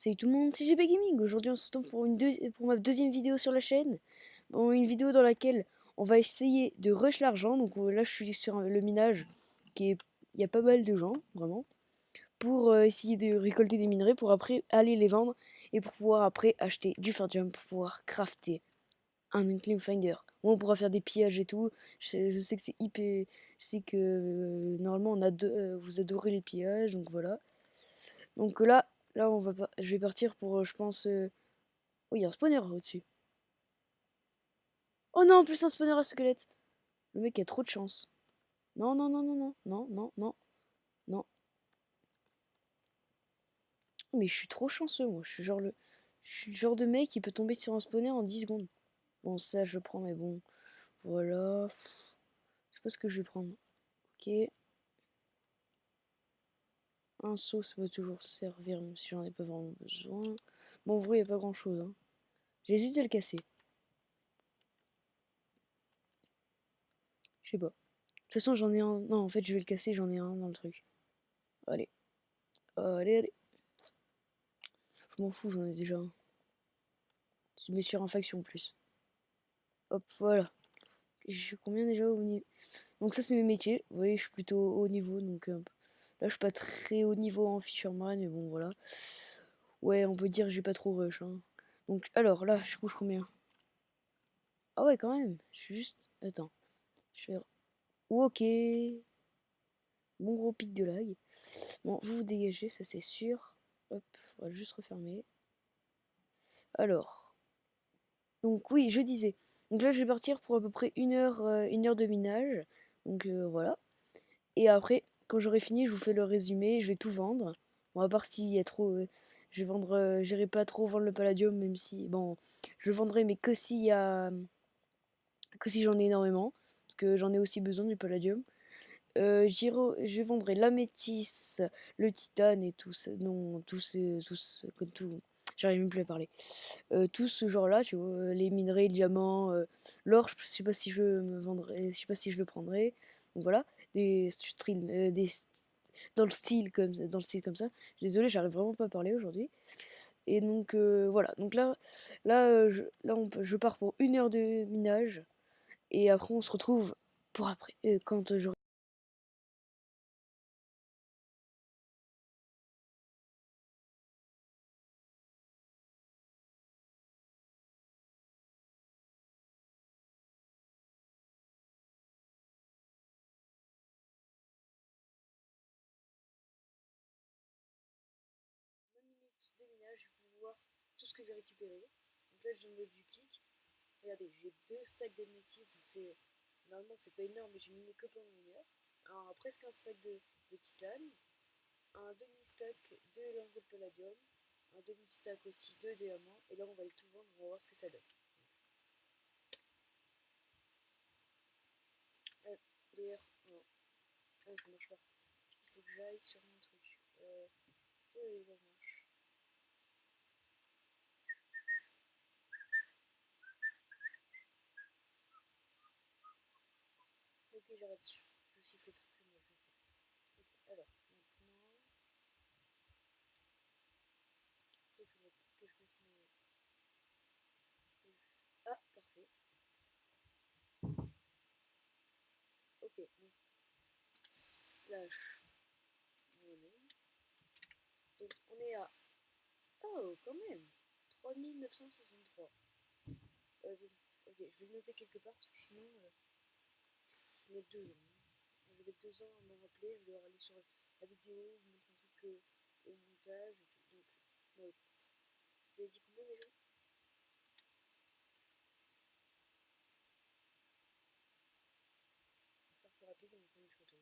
Salut tout le monde, c'est GB Gaming. Aujourd'hui, on se retrouve pour, pour ma deuxième vidéo sur la chaîne. Bon, une vidéo dans laquelle on va essayer de rush l'argent. Donc là, je suis sur le minage, qui est... il y a pas mal de gens, vraiment, pour essayer de récolter des minerais pour après aller les vendre et pour pouvoir après acheter du Fardium pour pouvoir crafter un Unclean Finder. Bon, on pourra faire des pillages et tout. Je sais que c'est hyper... Je sais que normalement, vous adorez les pillages, donc voilà. Donc là, je vais partir pour, je pense... Oh, il y a un spawner au-dessus. Oh non, en plus un spawner à squelette. Le mec a trop de chance. Non, non, non, non, non, non, non, non, non. Mais je suis trop chanceux, moi. Je suis le genre de mec qui peut tomber sur un spawner en 10 secondes. Bon, ça, je prends, mais bon. Voilà. Je sais pas ce que je vais prendre. Ok. Un seau, ça peut toujours servir, même si j'en ai pas vraiment besoin. Bon, en vrai, il n'y a pas grand-chose, hein. J'hésite à le casser. Je sais pas. De toute façon, j'en ai un. Non, en fait, je vais le casser, j'en ai un dans le truc. Allez. Allez, allez. Je m'en fous, j'en ai déjà un. C'est mais sur faction en plus. Hop, voilà. Je suis combien déjà au niveau. Donc ça c'est mes métiers. Vous voyez, je suis plutôt haut niveau. Donc là je suis pas très haut niveau en Fisherman. Mais bon voilà. Ouais, on peut dire que j'ai pas trop rush, hein. Donc alors là, je couche combien? Ah ouais quand même. Je suis juste. Attends. Je vais. Ok. Bon gros pic de lag. Bon, vous vous dégagez, ça c'est sûr. Hop, on va juste refermer. Alors. Donc oui, je disais. Donc là je vais partir pour à peu près une heure de minage. Donc voilà. Et après, quand j'aurai fini, je vous fais le résumé, je vais tout vendre. Bon, à part s'il y a trop... je vais vendre... j'irai pas trop vendre le palladium, même si... Bon, je vendrai, mais que s'il y a... que si j'en ai énormément. Parce que j'en ai aussi besoin du palladium. Je vendrai l'améthyste, le titane et tout ça. Non, comme tout... J'arrive même plus à parler. Tout ce genre-là, tu vois, les minerais, le diamant, l'or, je sais pas si je me vendrai, je sais pas si je le prendrai. Donc voilà, dans le style comme ça. Désolé, j'arrive vraiment pas à parler aujourd'hui. Et donc voilà. Donc je pars pour une heure de minage et après on se retrouve pour après quand j'aurai minutes de minage pour voir tout ce que j'ai récupéré. Donc là je me le duplique. Regardez, j'ai deux stacks d'améthyste, c'est normalement c'est pas énorme, mais j'ai miné que pendant une heure. Presque un stack de titane, un demi-stack de lingots de palladium, un demi-stack aussi de diamants, et là on va le tout vendre, on va voir ce que ça donne. D'ailleurs, non, ça marche pas. Il faut que j'aille sur mon truc. Est-ce que ça marche? Ok, j'arrête. Je siffle très très mal, je sais. Ok, alors, maintenant, après, il faudrait peut-être que je mette mes. Ah, parfait. Ok, bon. Slash monnaie. Donc on est à... Oh, quand même 3963. Bon, ok, je vais le noter quelque part parce que sinon, je vais mettre 2 ans. Je vais mettre 2 ans à m'en rappeler. Je vais devoir aller sur la vidéo, vous mettre un truc au montage et tout. Donc, notes. Vous avez dit combien déjà? Je vais faire plus rapide, on va prendre une photo.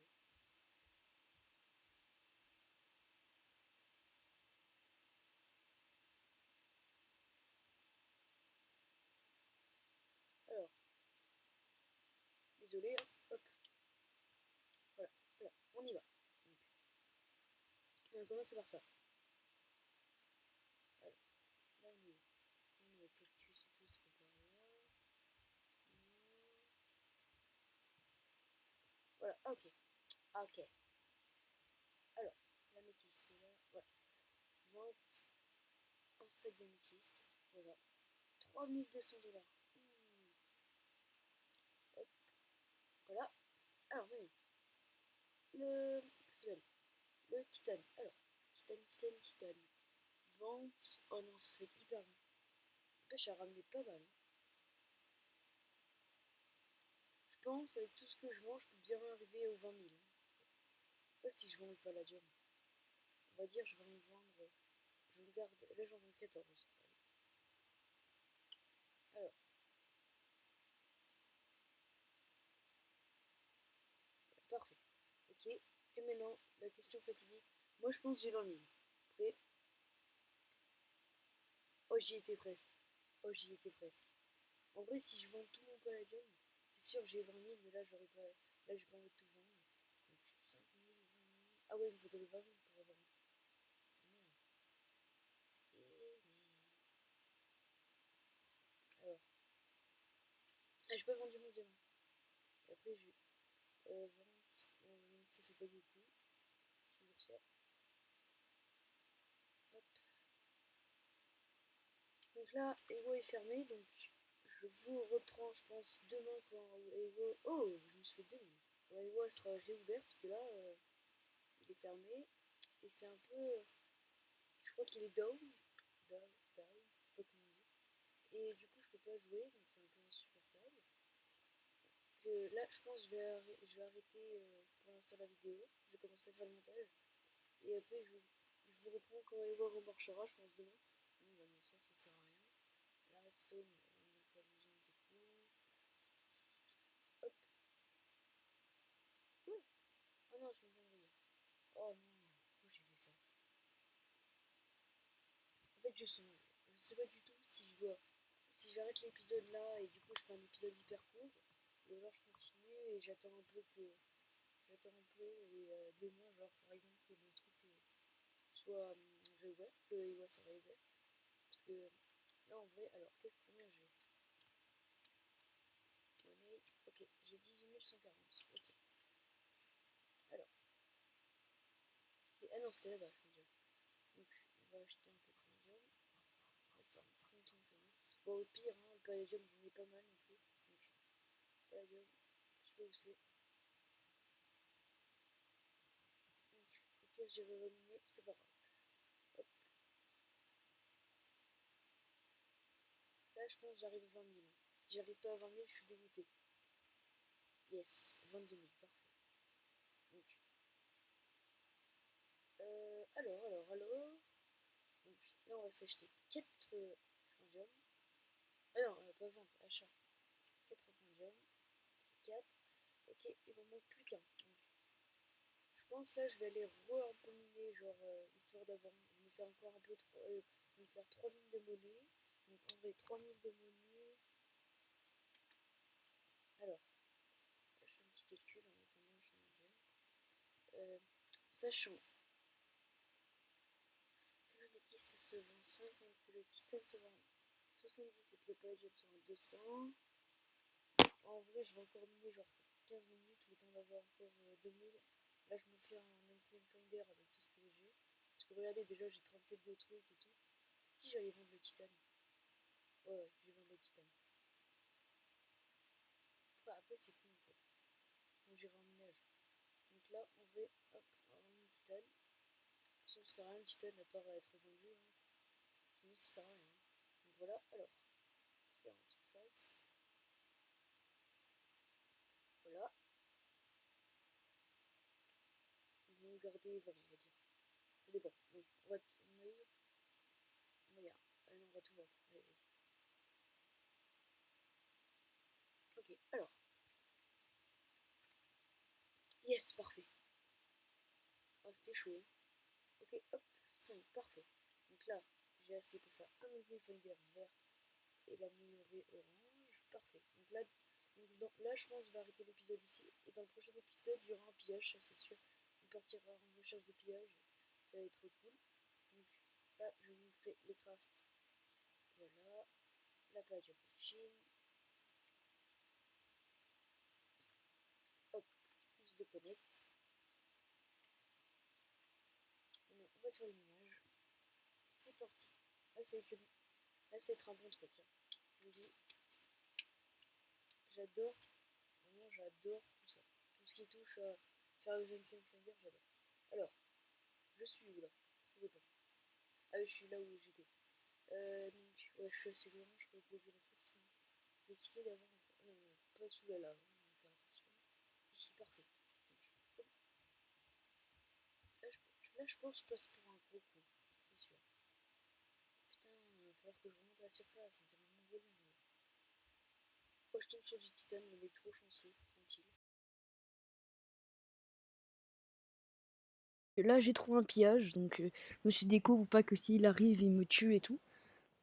Alors, désolé, hein. Hop, voilà, voilà, on y va. Donc, on va commencer par ça. Alors, là, on y va. On est cactus et tout, c'est pas par là. Voilà, ok. Ok. Alors, la métisse, c'est là. Voilà. Vente. un stack d'améthyste. Voilà. 3200 $. Hop. Voilà. Alors maintenant, le titane. Alors, titane. Vente. Oh non, ça se fait hyper long. N'empêche à ramener pas mal. Je pense, avec tout ce que je vends, je peux bien arriver aux 20 000. Pas si je vends le palladium. On va dire, je vais en vendre. Je le garde. Là, j'en vends 14. Alors. Parfait. Ok. Et maintenant, la question fatidique. Moi, je pense que j'ai 20 000. Prêt? Oh, j'y étais presque. Oh, j'y étais presque. En vrai, si je vends tout mon palladium, c'est sûr j'ai 20 000, mais là, j'aurais pas. Là, j'ai pas envie de tout vendre. Donc, 5 000, 20 000. Ah ouais, il me faudrait 20 000 pour avoir. Merde. Et alors. Ah, j'ai pas vendu mon diamant. Et après, j'ai. Vente. Bon, ça fait pas beaucoup. C'est toujours ça. Hop. Donc là, Ego est fermé, donc je vous reprends, je pense, demain quand Ego... Oh, je me suis fait 2000. Quand Ego sera réouvert, parce que là, il est fermé. Et c'est un peu... Je crois qu'il est down. Down, je sais pas comment on dit. Et du coup, je peux pas jouer, donc c'est un peu insupportable. Que là, je pense que je vais arrêter pour l'instant la vidéo. Je vais commencer à faire le montage. Et après, je vous reprends quand Ego remarchera, je pense, demain. Non, bah non, ça sert à rien. La redstone, on n'a pas besoin du coup. Hop. Ouais. Oh non, je viens de rire. Oh non, pourquoi j'ai fait ça? En fait, je songe. Je sais pas du tout si je dois. Si j'arrête l'épisode là et du coup je fais un épisode hyper court, ou alors je continue et j'attends un peu que. J'attends un peu et demain, genre par exemple, que le truc soit réouvert, que Ewa soit réouvert. Parce que là en vrai, alors combien j'ai? Monnaie. Ok, j'ai 18 140. Ok. Alors, c'est. Ah non, c'était là-bas, Fundium. Donc, on va acheter un peu de Fundium. On va se faire une petite incline famille. Bon, au pire, hein, le Palladium, j'en ai pas mal non plus. Donc, Palladium, je sais pas où c'est. Donc, au pire, j'irai reminer, c'est pas grave. Hop. Là, je pense que j'arrive à 20 000. Si j'arrive pas à 20 000, je suis dégoûté. Yes, 22 000, parfait. Donc, alors. Donc, là, on va s'acheter 4 Fundium. Ah non, pas vente, achat. 4 Fundium. 4. Ok, il m'en manque plus qu'un. Donc, je pense là, je vais aller un peu miner, genre, histoire d'avoir, me faire encore un peu, me faire 3000 de monnaie. Donc en vrai, 3000 de monnaie. Alors, je fais un petit calcul en attendant, je fais mon gel. Sachant que l'améthyste se vend 50, que le titane se vend 70 et que le palladium se vend 200. En vrai, je vais encore miner genre 15 minutes, le temps d'avoir encore 2000. Là, je me fais un unclaim finder avec tout ce que j'ai. Parce que regardez, déjà, j'ai 37 de trucs et tout. Si j'allais vendre le titane. Ouais, je vais vendre le titane. Enfin, après, c'est con en fait. Quand j'irai en minage. Donc là, en vrai, hop, on va vendre le titane. De toute façon, ça sert à rien le titane à part à être vendu. Hein. Sinon, ça sert à rien. Donc voilà, alors, c'est en surface. Voilà. Ils vont garder 20, on va dire. Ça dépend. Bon, on va, à mon avis, moyen. Ah non, on va tout vendre. Allez, vas-y. Ok, alors. Yes, parfait. Oh, c'était chaud. Ok, hop, 5, parfait. Donc là, j'ai assez pour faire un onglet finder vert et l'améliorer orange. Parfait. Donc là, je pense que je vais arrêter l'épisode ici. Et dans le prochain épisode, il y aura un pillage, ça c'est sûr. On partira en recherche de pillage. Ça va être trop cool. Donc là, je vais vous montrer les crafts. Voilà. La page de machine. Hop, on se déconnecte. Maintenant, on va sur le minage. C'est parti. Là, là, ça va être un bon truc. Hein. Je vous dis, j'adore, vraiment, j'adore tout ça. Tout ce qui touche à faire des unclean fingers, j'adore. Alors, je suis où là? Ça dépend. Ah oui, je suis là où j'étais. Donc, ouais, c'est vraiment, je peux poser le truc sans risquer d'avoir pas sous la lave. Hein, on va faire attention. Ici, parfait. Donc, là, je pense que je passe pour un gros con, ça c'est sûr. Putain, il va falloir que je remonte à la surface, on dirait un mongolien. Oh, je tombe sur du titane, le mec trop chanceux, tranquille. Là, j'ai trouvé un pillage, donc je me suis déco pour pas que s'il arrive, il me tue et tout.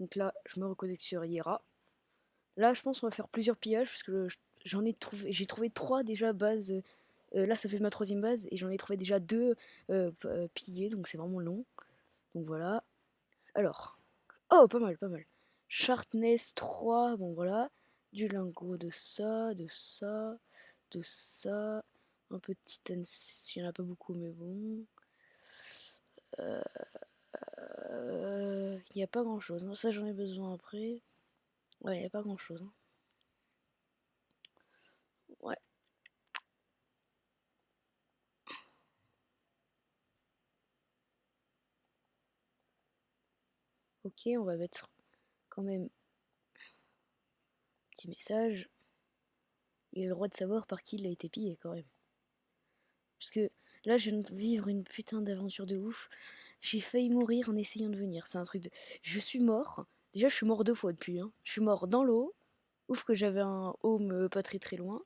Donc là, je me reconnecte sur Hiera. Là, je pense qu'on va faire plusieurs pillages, parce que j'ai trouvé 3 déjà bases. Là, ça fait ma 3e base, et j'en ai trouvé déjà 2 pillées, donc c'est vraiment long. Donc voilà. Alors, oh, pas mal, pas mal. Sharpness 3, bon voilà. Du lingot de ça, de ça, de ça. Un peu de titane, il n'y en a pas beaucoup, mais bon. Il n'y a pas grand chose. Ça, j'en ai besoin après. Ouais, il n'y a pas grand chose. Hein. Ouais. Ok, on va mettre quand même un petit message. Il a le droit de savoir par qui il a été pillé quand même. Parce que là, je viens de vivre une putain d'aventure de ouf. J'ai failli mourir en essayant de venir. C'est un truc de. Je suis mort. Déjà, je suis mort 2 fois depuis. Hein. Je suis mort dans l'eau. Ouf que j'avais un home pas très très loin.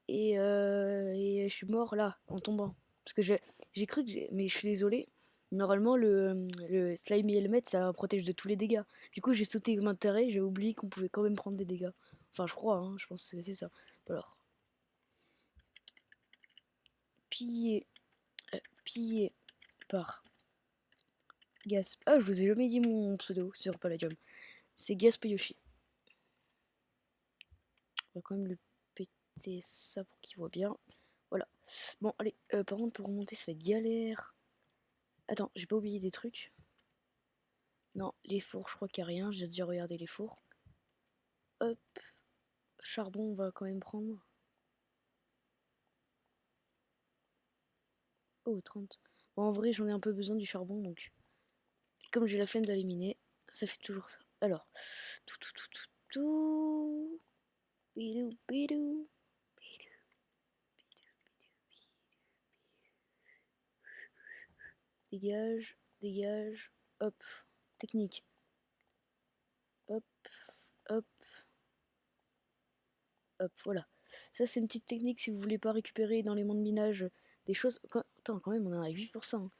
Et je suis mort là, en tombant. Parce que j'ai cru que j'ai. Mais je suis désolée. Normalement, le slime helmet, ça protège de tous les dégâts. Du coup, j'ai sauté comme un taré. J'ai oublié qu'on pouvait quand même prendre des dégâts. Enfin, je crois, hein, je pense que c'est ça. Alors, pillé, pillé par Gasp. Ah, je vous ai jamais dit mon pseudo sur Palladium. C'est Gasp Yoshi. On va quand même le péter ça pour qu'il voit bien. Voilà. Bon, allez. Par contre, pour remonter, ça va être galère. Attends, j'ai pas oublié des trucs. Non, les fours, je crois qu'il n'y a rien. J'ai déjà regardé les fours. Hop. Charbon, on va quand même prendre. Oh, 30. Bon, en vrai, j'en ai un peu besoin du charbon, donc. Comme j'ai la flemme d'éliminer, ça fait toujours ça. Alors. Tout. Bidou, bidou. Dégage, dégage. Hop. Technique. Hop, hop, hop, voilà. Ça, c'est une petite technique si vous voulez pas récupérer dans les mondes de minage des choses. Attends, quand même, on en a 8%. Hein.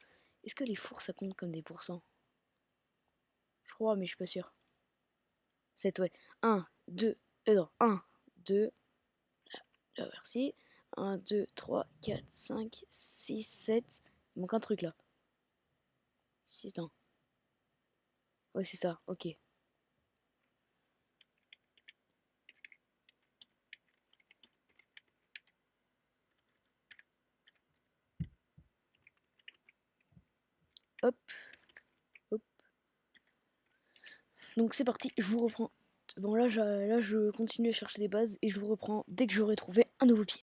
Est-ce que les fours, ça compte comme des pourcents? Je crois, mais je suis pas sûr. 7, ouais. 1, 2, non, 1, 2, là, merci. 1, 2, 3, 4, 5, 6, 7. Il manque un truc là. 6 ans. Ouais, c'est ça, ok. Hop, hop. Donc c'est parti, je vous reprends. Bon, là, je continue à chercher des bases et je vous reprends dès que j'aurai trouvé un nouveau pied.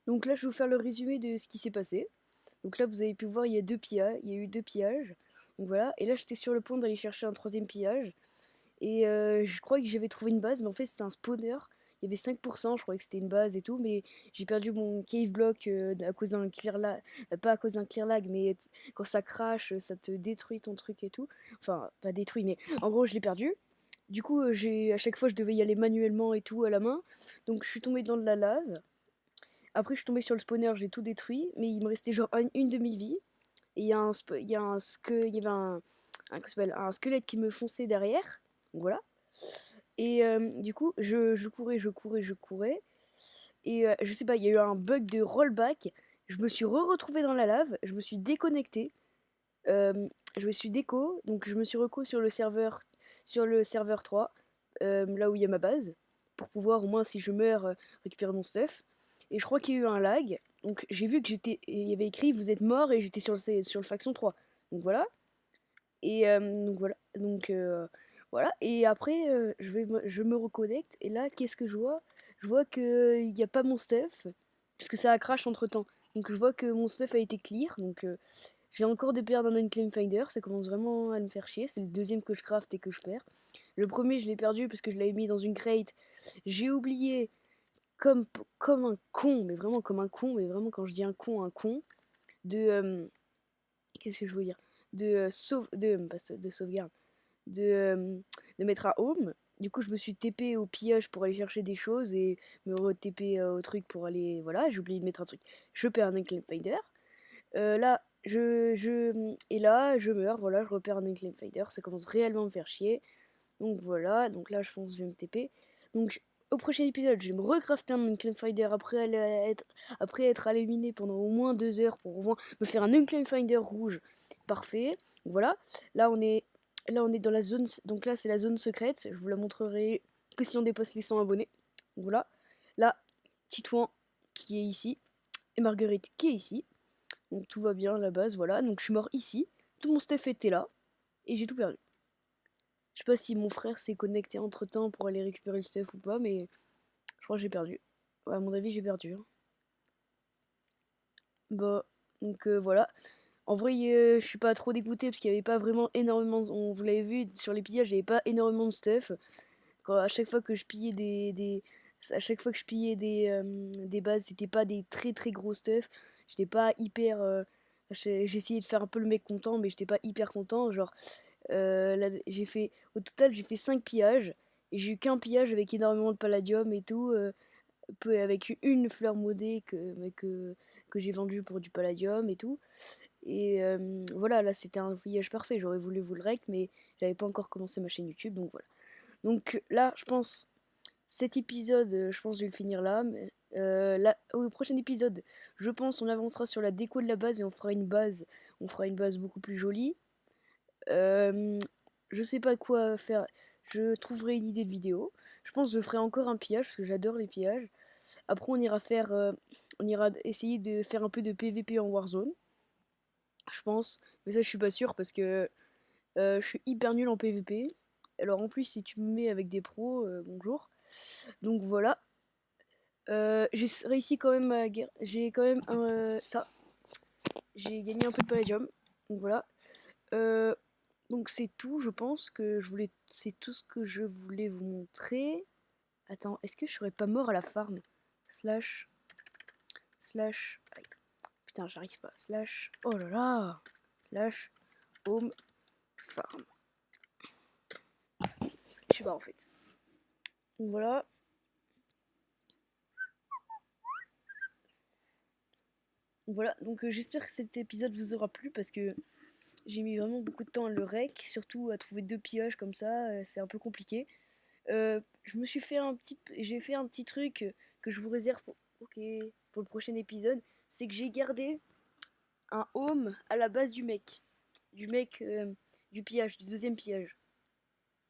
Donc là, je vais vous faire le résumé de ce qui s'est passé. Donc là, vous avez pu voir, il y a eu 2 pillages. Donc voilà, et là, j'étais sur le point d'aller chercher un troisième pillage. Et je crois que j'avais trouvé une base, mais en fait, c'était un spawner. Il y avait 5%, je croyais que c'était une base et tout, mais j'ai perdu mon cave block à cause d'un clear lag. Pas à cause d'un clear lag, mais quand ça crache, ça te détruit ton truc et tout. Enfin, pas détruit, mais en gros, je l'ai perdu. Du coup, à chaque fois, je devais y aller manuellement et tout à la main. Donc, je suis tombée dans de la lave. Après, je suis tombée sur le spawner, j'ai tout détruit, mais il me restait genre une demi-vie. Et il y a un, il y a un, il y avait un squelette qui me fonçait derrière. Donc voilà. Et du coup, je courais. Et je sais pas, il y a eu un bug de rollback. Je me suis retrouvée dans la lave. Je me suis déconnectée. Je me suis déco. Donc je me suis reco sur le serveur 3. Là où il y a ma base. Pour pouvoir, au moins, si je meurs, récupérer mon stuff. Et je crois qu'il y a eu un lag. Donc j'ai vu que il y avait écrit vous êtes mort et j'étais sur le faction 3. Donc voilà. Et donc voilà. Donc voilà. Et après, je me reconnecte. Et là, qu'est-ce que je vois? Je vois qu'il n'y a pas mon stuff. Puisque ça a crash entre temps. Donc je vois que mon stuff a été clear. Donc j'ai encore de perdre un Unclaimed Finder. Ça commence vraiment à me faire chier. C'est le deuxième que je craft et que je perds. Le premier, je l'ai perdu parce que je l'avais mis dans une crate. J'ai oublié comme, comme un con. Mais vraiment comme un con. Mais vraiment, quand je dis un con. De. Qu'est-ce que je veux dire? Pas de sauvegarde de mettre à home. Du coup, je me suis TP au pillage pour aller chercher des choses et me re-TP au truc pour aller. Voilà, j'ai oublié de mettre un truc. Je perds un Unclaimed Finder. Là, et là, je meurs. Voilà, je repère un Unclaimed Finder. Ça commence réellement à me faire chier. Donc voilà, donc là, je pense que je vais me TP. Donc, au prochain épisode, je vais me recrafter un Unclaimed Finder après être éliminé pendant au moins 2 heures pour me faire un Unclaimed Finder rouge. Parfait. Donc voilà, là on est Là, on est dans la zone. Donc là, c'est la zone secrète. Je vous la montrerai que si on dépasse les 100 abonnés. Donc voilà. Là, Titouan qui est ici. Et Marguerite qui est ici. Donc tout va bien à la base. Voilà. Donc je suis mort ici. Tout mon stuff était là. Et j'ai tout perdu. Je sais pas si mon frère s'est connecté entre temps pour aller récupérer le stuff ou pas. Mais je crois que j'ai perdu. Ouais, à mon avis, j'ai perdu. Hein. Bah, donc voilà. En vrai, je suis pas trop dégoûté parce qu'il y avait pas vraiment énormément. Vous l'avez vu sur les pillages, il y avait pas énormément de stuff. À chaque fois que je pillais à chaque fois que je pillais des bases, c'était pas des très très gros stuff. J'étais pas hyper. J'ai essayé de faire un peu le mec content, mais j'étais pas hyper content. Genre, là, au total, j'ai fait 5 pillages. Et j'ai eu qu'un pillage avec énormément de palladium et tout. Avec une fleur modée que j'ai vendue pour du palladium et tout. Et voilà, là c'était un pillage parfait. J'aurais voulu vous le rec, mais j'avais pas encore commencé ma chaîne YouTube, donc voilà. Donc là, je pense, cet épisode, je pense que je vais le finir là. Mais, là au prochain épisode, je pense on avancera sur la déco de la base et on fera une base beaucoup plus jolie. Je sais pas quoi faire, je trouverai une idée de vidéo. Je pense que je ferai encore un pillage parce que j'adore les pillages. Après, on ira essayer de faire un peu de PVP en Warzone, je pense. Mais ça, je suis pas sûr parce que je suis hyper nul en PVP. Alors en plus, si tu me mets avec des pros, bonjour. Donc voilà. J'ai réussi quand même J'ai quand même ça. J'ai gagné un peu de palladium. Donc voilà. Euh, donc c'est tout, je pense que c'est tout ce que je voulais vous montrer. Attends, est-ce que je serais pas mort à la farm? Slash. Slash. Aïe. Putain, j'arrive pas. Slash. Oh là là. Slash. Home. Farm. Je sais pas en fait. Donc voilà. Voilà, donc j'espère que cet épisode vous aura plu parce que j'ai mis vraiment beaucoup de temps à le rec, surtout à trouver 2 pillages comme ça, c'est un peu compliqué. J'ai fait un petit truc que je vous réserve pour le prochain épisode, c'est que j'ai gardé un home à la base du mec, du pillage, du deuxième pillage.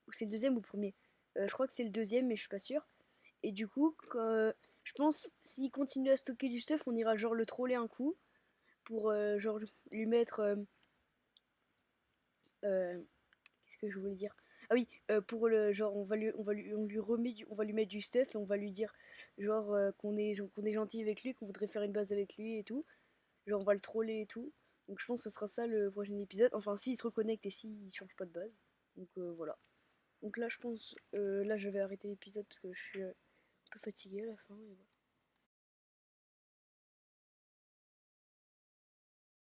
Ou c'est le deuxième ou le premier? Je crois que c'est le deuxième, mais je suis pas sûre. Et du coup, je pense s'il continue à stocker du stuff, on ira genre le troller un coup pour genre lui mettre qu'est-ce que je voulais dire? Ah oui, pour le genre, on va lui mettre du stuff et on va lui dire, genre, qu'on est gentil avec lui, qu'on voudrait faire une base avec lui et tout. Genre, on va le troller et tout. Donc, je pense que ce sera ça le prochain épisode. Enfin, s'il se reconnecte et s'il change pas de base. Donc, voilà. Donc là, je pense, là, je vais arrêter l'épisode parce que je suis un peu fatiguée à la fin. Et voilà.